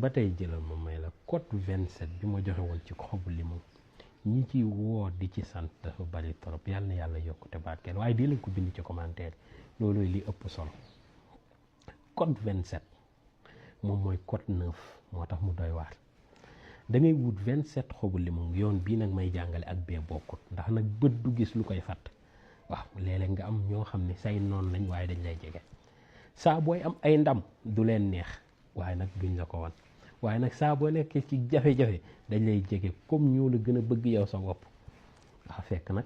ba tey jëlal ma may la code 27 bi ma joxe woon ci xobu limon ñi ci woo di ci sant dafa bari trop yàlla na yàlla yokkute barkeel waaye di leen ko bind ci commentaire loolooy li ëpp solo code 27 moom mooy code 9 moo tax mu doy waar da ngay wut 27 xobu limon yoon bii nag may jàngale ak bee bokkut ndax nag bët du gis lu koy fàtt waaw léeg-léeg nga am ñoo xam ne say noon lañ waaye dañ lay jege saa booy am ay ndam du leen neex waaye nag duñ la ko wan waaye nag saa boo nekkee ci jafe-jafe dañ lay jege comme ñoo la gën a bëgg yow sa bopp waaw fekk nag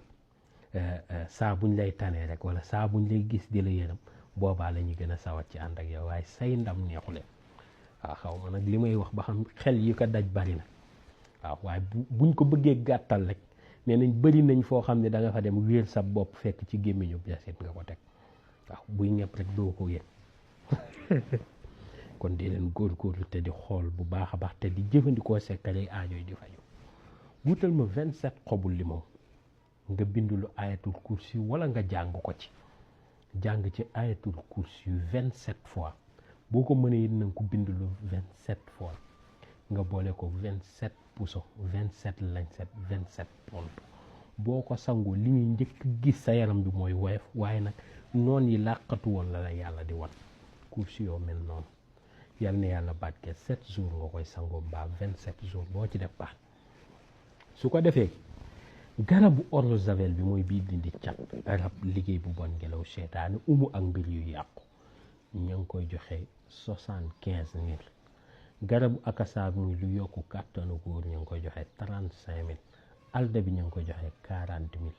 saa buñ lay tanee rek wala saa buñ lay gis di la yërëm boobaa la ñu gën a sawat ci ànd ak yow waaye say ndam neexuleen waaw xaw ma nag li may wax ba xam xel yi ko daj bari na waaw waaye buñ ko bëggee gàttal rek nee nañ bëri nañ foo xam ne da nga fa dem wéer sa bopp fekk ci gémmiñu jasit nga ko teg waaw buy ñëpp rek doo ko yëg kon di leen góorgóorlu te di xool bu baax a baax te di jëfandikoo sekkale aajo yi di faju wutal ma 27 xobu limon nga bind lu ayatul kursi wala nga jàng ko ci jàng ci ayatul kursi 27 fois boo ko mënee it na nga ko bind lu 27 fois nga boole ko 27 puso 27 lañset 27 pont boo ko sangoo li ñuy njëkk gis sa yaram bi mooy woyof waaye nag noon yi làqatu woon la yàlla di wan kursi yoo mel noonu yal na yàlla barke 7 jours nga koy sangoo mbaa 27 jours boo ci def baax su ko defee garabu eau de javel bi mooy bii dindi cat rab liggéey bu bon ngelaw seetaane ak mbir yu yàqu ña ngi koy joxe 75 000 garabu akasa muy lu yokku kàttanu góor ña ngi koy joxe 35 000 alda bi ña ngi koy joxe 40 000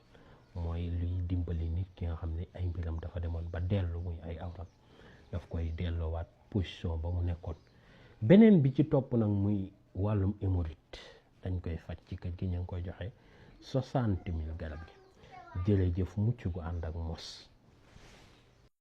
mooy luy dimbali nit ki nga xam ne ay mbiram dafa demoon ba dellu muy ay awram daf koy delloowaat position ba mu nekkoon beneen bi ci topp nag muy wàllum hémorroïde dañ koy faj ci kër gi ñu ngi koy joxe 60 000 garab gi jërëjëf mucc gu ànd ak mos